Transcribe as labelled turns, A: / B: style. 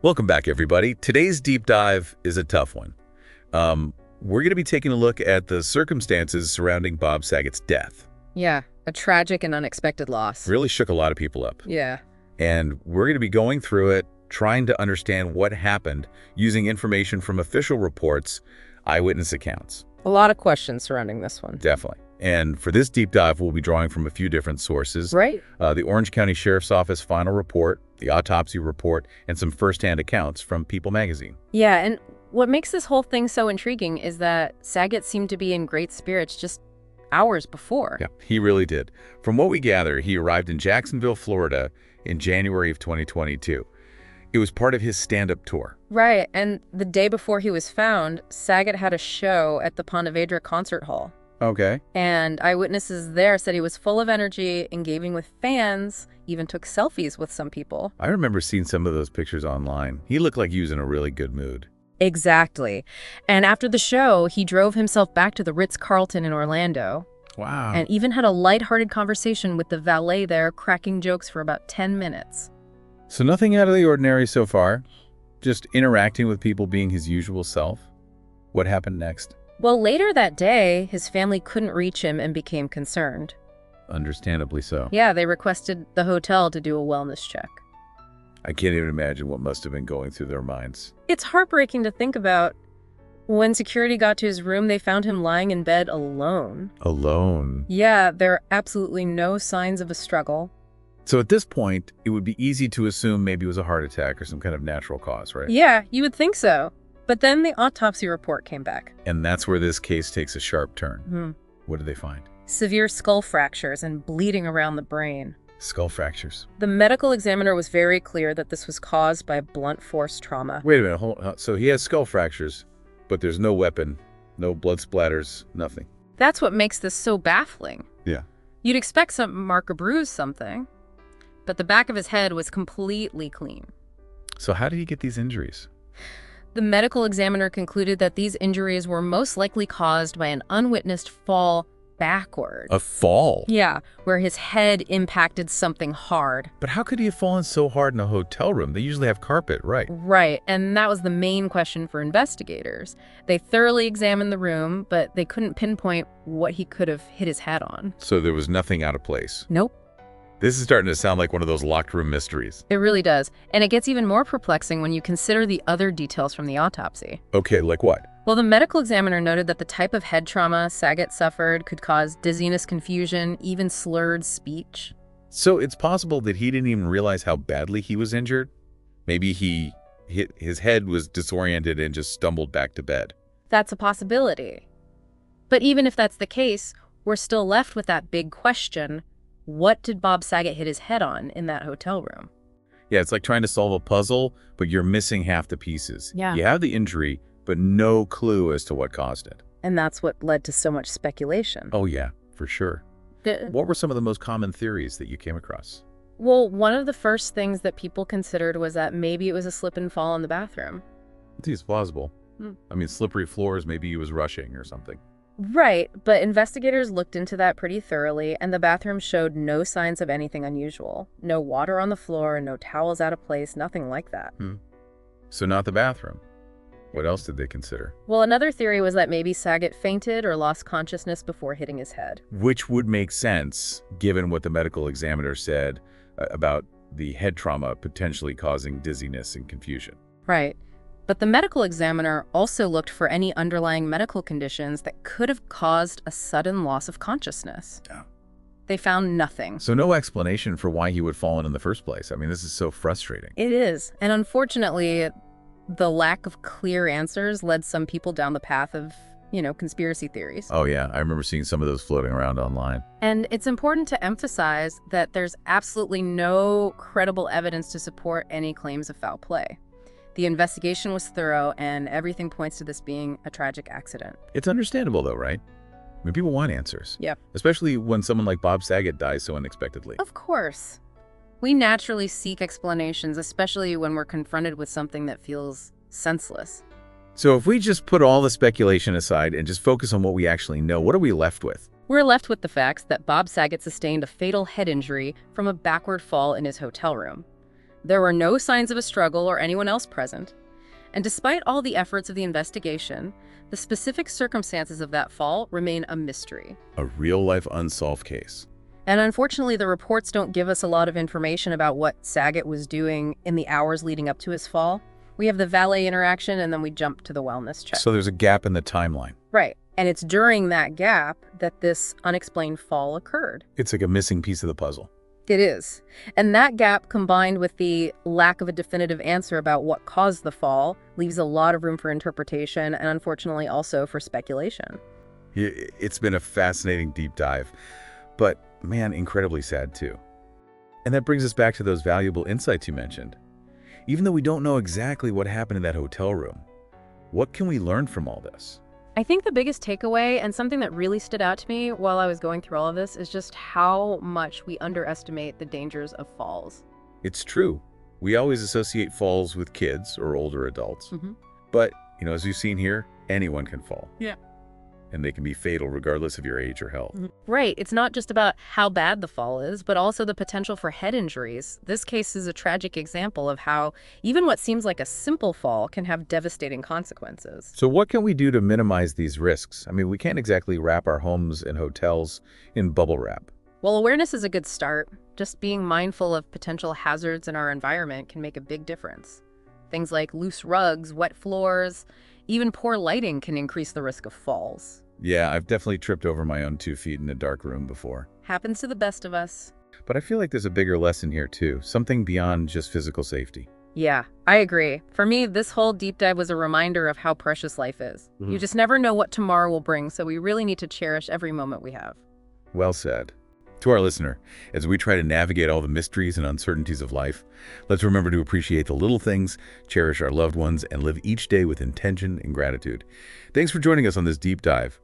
A: Welcome back, everybody. Today's deep dive is a tough one. We're going to be taking a look at the circumstances surrounding Bob Saget's death.
B: Yeah, a tragic and unexpected loss.
A: Really shook a lot of people up.
B: Yeah.
A: And we're going to be going through it, trying to understand what happened using information from official reports, eyewitness accounts.
B: A lot of questions surrounding this one.
A: Definitely. And for this deep dive, we'll be drawing from a few different sources.
B: Right.
A: The Orange County Sheriff's Office final report, the autopsy report, and some firsthand accounts from People magazine.
B: Yeah, and what makes this whole thing so intriguing is that Saget seemed to be in great spirits just hours before.
A: Yeah, he really did. From what we gather, he arrived in Jacksonville, Florida in January of 2022. It was part of his stand-up tour.
B: Right, and the day before he was found, Saget had a show at the Ponte Vedra Concert Hall.
A: Okay.
B: And eyewitnesses there said he was full of energy, engaging with fans, even took selfies with some people.
A: I remember seeing some of those pictures online. He looked like he was in a really good mood.
B: Exactly. And after the show, he drove himself back to the Ritz-Carlton in Orlando.
A: Wow.
B: And even had a lighthearted conversation with the valet there, cracking jokes for about 10 minutes.
A: So nothing out of the ordinary so far. Just interacting with people, being his usual self. What happened next?
B: Well, later that day, his family couldn't reach him and became concerned.
A: Understandably so.
B: Yeah, they requested the hotel to do a wellness check.
A: I can't even imagine what must have been going through their minds.
B: It's heartbreaking to think about. When security got to his room, they found him lying in bed alone.
A: Alone.
B: Yeah, there are absolutely no signs of a struggle.
A: So at this point, it would be easy to assume maybe it was a heart attack or some kind of natural cause, right?
B: Yeah, you would think so. But then the autopsy report came back.
A: And that's where this case takes a sharp turn. What did they find?
B: Severe skull fractures and bleeding around the brain.
A: Skull fractures.
B: The medical examiner was very clear that this was caused by blunt force trauma.
A: Wait a minute. Hold on. So he has skull fractures, but there's no weapon, no blood splatters, nothing.
B: That's what makes this so baffling.
A: Yeah.
B: You'd expect some mark or bruise something, but the back of his head was completely clean.
A: So how did he get these injuries?
B: The medical examiner concluded that these injuries were most likely caused by an unwitnessed fall backward.
A: A fall?
B: Yeah, where his head impacted something hard.
A: But how could he have fallen so hard in a hotel room? They usually have carpet, right?
B: Right, and that was the main question for investigators. They thoroughly examined the room, but they couldn't pinpoint what he could have hit his head on.
A: So there was nothing out of place.
B: Nope.
A: This is starting to sound like one of those locked room mysteries.
B: It really does. And it gets even more perplexing when you consider the other details from the autopsy.
A: Okay, like what?
B: Well, the medical examiner noted that the type of head trauma Saget suffered could cause dizziness, confusion, even slurred speech.
A: So it's possible that he didn't even realize how badly he was injured? Maybe his head was disoriented and just stumbled back to bed.
B: That's a possibility. But even if that's the case, we're still left with that big question. What did Bob Saget hit his head on in that hotel room?
A: Yeah, it's like trying to solve a puzzle, but you're missing half the pieces.
B: Yeah.
A: You have the injury, but no clue as to what caused it.
B: And that's what led to so much speculation.
A: Oh yeah, for sure. What were some of the most common theories that you came across?
B: Well, one of the first things that people considered was that maybe it was a slip and fall in the bathroom.
A: I think it's plausible. I mean, slippery floors, maybe he was rushing or something.
B: Right, but investigators looked into that pretty thoroughly, and the bathroom showed no signs of anything unusual. No water on the floor, no towels out of place, nothing like that.
A: So not the bathroom. What else did they consider?
B: Well, another theory was that maybe Saget fainted or lost consciousness before hitting his head.
A: Which would make sense, given what the medical examiner said about the head trauma potentially causing dizziness and confusion.
B: Right. But the medical examiner also looked for any underlying medical conditions that could have caused a sudden loss of consciousness.
A: Yeah.
B: They found nothing.
A: So no explanation for why he would fallen in the first place. I mean, this is so frustrating.
B: It is. And unfortunately, the lack of clear answers led some people down the path of, conspiracy theories.
A: Oh yeah, I remember seeing some of those floating around online.
B: And it's important to emphasize that there's absolutely no credible evidence to support any claims of foul play. The investigation was thorough, and everything points to this being a tragic accident.
A: It's understandable, though, right? I mean, people want answers.
B: Yeah.
A: Especially when someone like Bob Saget dies so unexpectedly.
B: Of course. We naturally seek explanations, especially when we're confronted with something that feels senseless.
A: So if we just put all the speculation aside and just focus on what we actually know, what are we left with?
B: We're left with the facts that Bob Saget sustained a fatal head injury from a backward fall in his hotel room. There were no signs of a struggle or anyone else present. And despite all the efforts of the investigation, the specific circumstances of that fall remain a mystery.
A: A real-life unsolved case.
B: And unfortunately, the reports don't give us a lot of information about what Saget was doing in the hours leading up to his fall. We have the valet interaction, and then we jump to the wellness check.
A: So there's a gap in the timeline.
B: Right. And it's during that gap that this unexplained fall occurred.
A: It's like a missing piece of the puzzle.
B: It is. And that gap, combined with the lack of a definitive answer about what caused the fall, leaves a lot of room for interpretation and unfortunately also for speculation.
A: It's been a fascinating deep dive, but man, incredibly sad too. And that brings us back to those valuable insights you mentioned. Even though we don't know exactly what happened in that hotel room, what can we learn from all this?
B: I think the biggest takeaway, and something that really stood out to me while I was going through all of this, is just how much we underestimate the dangers of falls.
A: It's true. We always associate falls with kids or older adults.
B: Mm-hmm.
A: But, as you've seen here, anyone can fall.
B: Yeah.
A: And they can be fatal regardless of your age or health.
B: Right. It's not just about how bad the fall is, but also the potential for head injuries. This case is a tragic example of how even what seems like a simple fall can have devastating consequences.
A: So what can we do to minimize these risks? I mean, we can't exactly wrap our homes and hotels in bubble wrap.
B: Well, awareness is a good start. Just being mindful of potential hazards in our environment can make a big difference. Things like loose rugs, wet floors, even poor lighting can increase the risk of falls.
A: Yeah, I've definitely tripped over my own 2 feet in a dark room before.
B: Happens to the best of us.
A: But I feel like there's a bigger lesson here too, something beyond just physical safety.
B: Yeah, I agree. For me, this whole deep dive was a reminder of how precious life is. You just never know what tomorrow will bring, so we really need to cherish every moment we have.
A: Well said. To our listener, as we try to navigate all the mysteries and uncertainties of life, let's remember to appreciate the little things, cherish our loved ones, and live each day with intention and gratitude. Thanks for joining us on this deep dive.